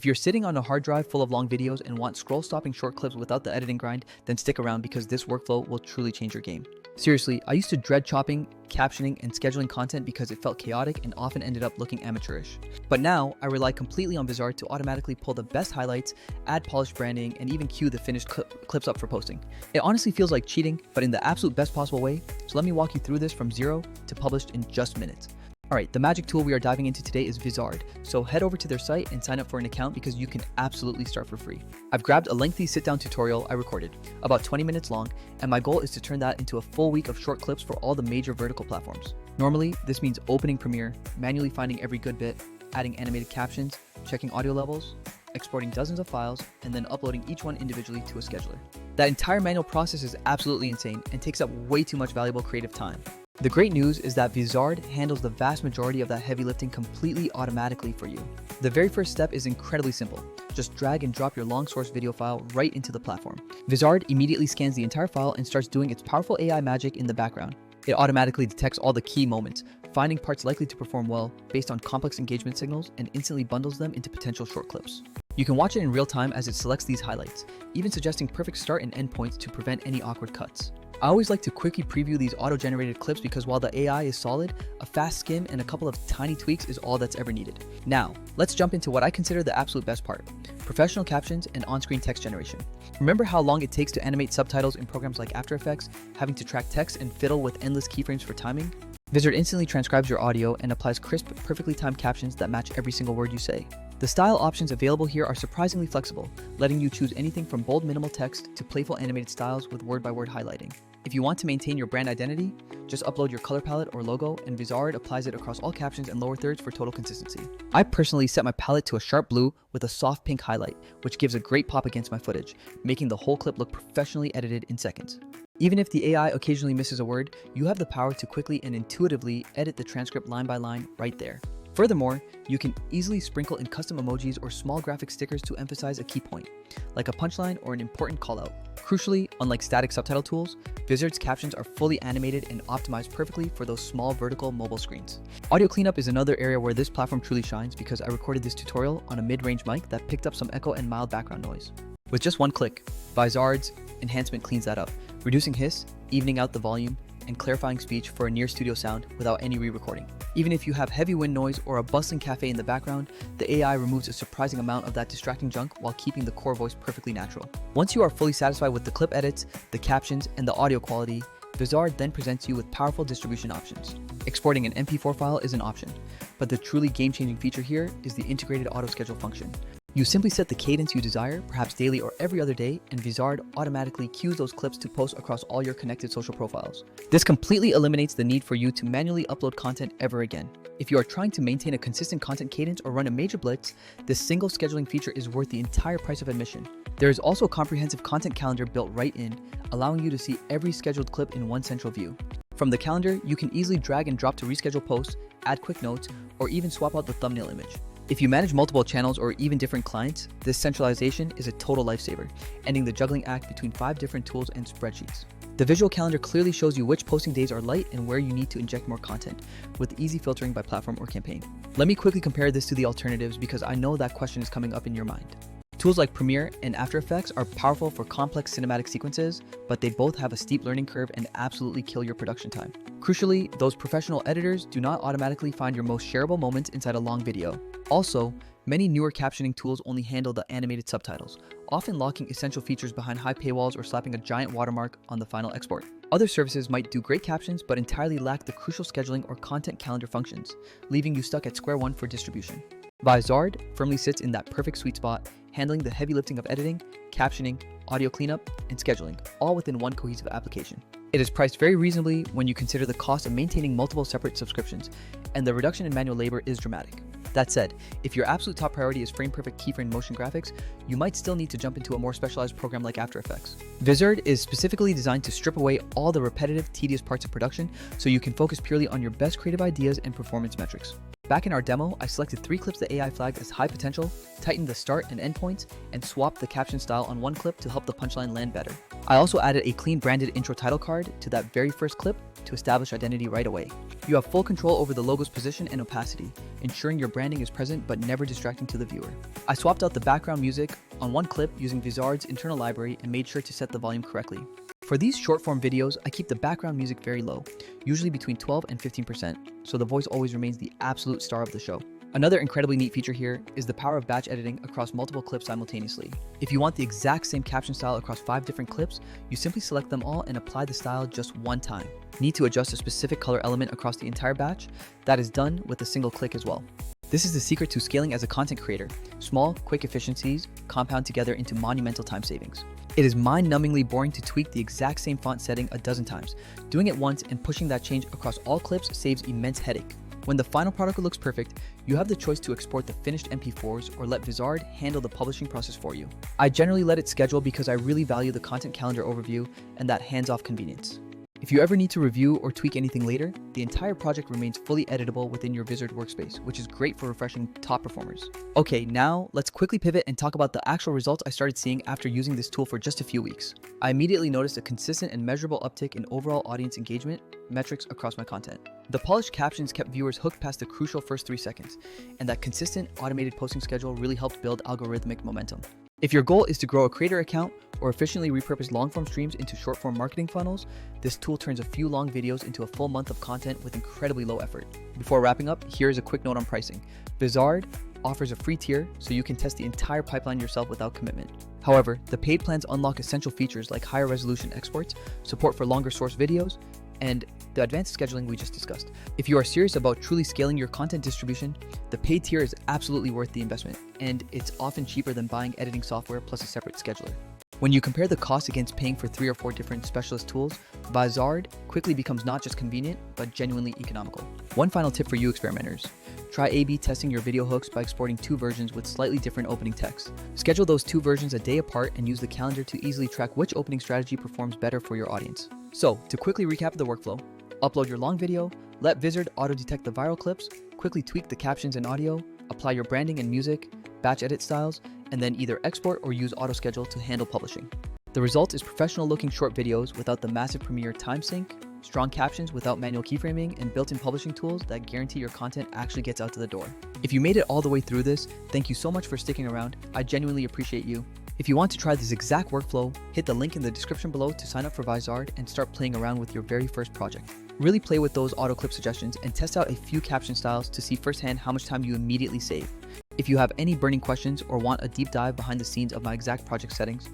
If you're sitting on a hard drive full of long videos and want scroll-stopping short clips without the editing grind, then stick around because this workflow will truly change your game. Seriously, I used to dread chopping, captioning, and scheduling content because it felt chaotic and often ended up looking amateurish. But now, I rely completely on Vizard to automatically pull the best highlights, add polished branding, and even queue the finished clips up for posting. It honestly feels like cheating, but in the absolute best possible way, so let me walk you through this from zero to published in just minutes. Alright, the magic tool we are diving into today is Vizard, so head over to their site and sign up for an account because you can absolutely start for free. I've grabbed a lengthy sit-down tutorial I recorded, about 20 minutes long, and my goal is to turn that into a full week of short clips for all the major vertical platforms. Normally, this means opening Premiere, manually finding every good bit, adding animated captions, checking audio levels, exporting dozens of files, and then uploading each one individually to a scheduler. That entire manual process is absolutely insane and takes up way too much valuable creative time. The great news is that Vizard handles the vast majority of that heavy lifting completely automatically for you. The very first step is incredibly simple. Just drag and drop your long source video file right into the platform. Vizard immediately scans the entire file and starts doing its powerful AI magic in the background. It automatically detects all the key moments, finding parts likely to perform well based on complex engagement signals, and instantly bundles them into potential short clips. You can watch it in real time as it selects these highlights, even suggesting perfect start and end points to prevent any awkward cuts. I always like to quickly preview these auto-generated clips because while the AI is solid, a fast skim and a couple of tiny tweaks is all that's ever needed. Now, let's jump into what I consider the absolute best part: professional captions and on-screen text generation. Remember how long it takes to animate subtitles in programs like After Effects, having to track text and fiddle with endless keyframes for timing? Vizard instantly transcribes your audio and applies crisp, perfectly timed captions that match every single word you say. The style options available here are surprisingly flexible, letting you choose anything from bold minimal text to playful animated styles with word-by-word highlighting. If you want to maintain your brand identity, just upload your color palette or logo and Vizard applies it across all captions and lower thirds for total consistency. I personally set my palette to a sharp blue with a soft pink highlight, which gives a great pop against my footage, making the whole clip look professionally edited in seconds. Even if the AI occasionally misses a word, you have the power to quickly and intuitively edit the transcript line by line right there. Furthermore, you can easily sprinkle in custom emojis or small graphic stickers to emphasize a key point, like a punchline or an important callout. Crucially, unlike static subtitle tools, Vizard's captions are fully animated and optimized perfectly for those small vertical mobile screens. Audio cleanup is another area where this platform truly shines because I recorded this tutorial on a mid-range mic that picked up some echo and mild background noise. With just one click, Vizard's enhancement cleans that up, reducing hiss, evening out the volume, and clarifying speech for a near studio sound without any re-recording. Even if you have heavy wind noise or a bustling cafe in the background, the AI removes a surprising amount of that distracting junk while keeping the core voice perfectly natural. Once you are fully satisfied with the clip edits, the captions, and the audio quality, Vizard then presents you with powerful distribution options. Exporting an MP4 file is an option, but the truly game-changing feature here is the integrated auto-schedule function. You simply set the cadence you desire, perhaps daily or every other day, and Vizard automatically queues those clips to post across all your connected social profiles. This completely eliminates the need for you to manually upload content ever again. If you are trying to maintain a consistent content cadence or run a major blitz, this single scheduling feature is worth the entire price of admission. There is also a comprehensive content calendar built right in, allowing you to see every scheduled clip in one central view. From the calendar, you can easily drag and drop to reschedule posts, add quick notes, or even swap out the thumbnail image. If you manage multiple channels or even different clients, this centralization is a total lifesaver, ending the juggling act between 5 different tools and spreadsheets. The visual calendar clearly shows you which posting days are light and where you need to inject more content, with easy filtering by platform or campaign. Let me quickly compare this to the alternatives because I know that question is coming up in your mind. Tools like Premiere and After Effects are powerful for complex cinematic sequences, but they both have a steep learning curve and absolutely kill your production time. Crucially, those professional editors do not automatically find your most shareable moments inside a long video. Also, many newer captioning tools only handle the animated subtitles, often locking essential features behind high paywalls or slapping a giant watermark on the final export. Other services might do great captions but entirely lack the crucial scheduling or content calendar functions, leaving you stuck at square one for distribution. Vizard firmly sits in that perfect sweet spot, handling the heavy lifting of editing, captioning, audio cleanup, and scheduling, all within one cohesive application. It is priced very reasonably when you consider the cost of maintaining multiple separate subscriptions, and the reduction in manual labor is dramatic. That said, if your absolute top priority is frame-perfect keyframe motion graphics, you might still need to jump into a more specialized program like After Effects. Vizard is specifically designed to strip away all the repetitive, tedious parts of production so you can focus purely on your best creative ideas and performance metrics. Back in our demo, I selected 3 clips the AI flagged as high potential, tightened the start and end points, and swapped the caption style on one clip to help the punchline land better. I also added a clean branded intro title card to that very first clip to establish identity right away. You have full control over the logo's position and opacity, ensuring your branding is present but never distracting to the viewer. I swapped out the background music on one clip using Vizard's internal library and made sure to set the volume correctly. For these short-form videos, I keep the background music very low, usually between 12 and 15%, so the voice always remains the absolute star of the show. Another incredibly neat feature here is the power of batch editing across multiple clips simultaneously. If you want the exact same caption style across 5 different clips, you simply select them all and apply the style just one time. Need to adjust a specific color element across the entire batch? That is done with a single click as well. This is the secret to scaling as a content creator. Small, quick efficiencies compound together into monumental time savings. It is mind-numbingly boring to tweak the exact same font setting a dozen times. Doing it once and pushing that change across all clips saves immense headache. When the final product looks perfect, you have the choice to export the finished MP4s or let Vizard handle the publishing process for you. I generally let it schedule because I really value the content calendar overview and that hands-off convenience. If you ever need to review or tweak anything later, the entire project remains fully editable within your Vizard workspace, which is great for refreshing top performers. Okay, now let's quickly pivot and talk about the actual results I started seeing after using this tool for just a few weeks. I immediately noticed a consistent and measurable uptick in overall audience engagement metrics across my content. The polished captions kept viewers hooked past the crucial first 3 seconds, and that consistent automated posting schedule really helped build algorithmic momentum. If your goal is to grow a creator account or efficiently repurpose long-form streams into short-form marketing funnels, this tool turns a few long videos into a full month of content with incredibly low effort. Before wrapping up, here is a quick note on pricing. Vizard offers a free tier so you can test the entire pipeline yourself without commitment. However, the paid plans unlock essential features like higher resolution exports, support for longer source videos, and the advanced scheduling we just discussed. If you are serious about truly scaling your content distribution, the paid tier is absolutely worth the investment, and it's often cheaper than buying editing software plus a separate scheduler. When you compare the cost against paying for 3 or 4 different specialist tools, Vizard quickly becomes not just convenient, but genuinely economical. One final tip for you experimenters. Try A/B testing your video hooks by exporting 2 versions with slightly different opening text. Schedule those 2 versions a day apart and use the calendar to easily track which opening strategy performs better for your audience. So, to quickly recap the workflow, upload your long video, let Vizard auto-detect the viral clips, quickly tweak the captions and audio, apply your branding and music, batch edit styles, and then either export or use auto-schedule to handle publishing. The result is professional-looking short videos without the massive Premiere time sync, strong captions without manual keyframing, and built-in publishing tools that guarantee your content actually gets out to the door. If you made it all the way through this, thank you so much for sticking around. I genuinely appreciate you. If you want to try this exact workflow, hit the link in the description below to sign up for Vizard and start playing around with your very first project. Really play with those auto clip suggestions and test out a few caption styles to see firsthand how much time you immediately save. If you have any burning questions or want a deep dive behind the scenes of my exact project settings,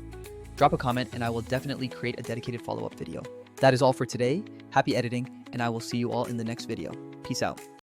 drop a comment and I will definitely create a dedicated follow-up video. That is all for today. Happy editing, and I will see you all in the next video. Peace out.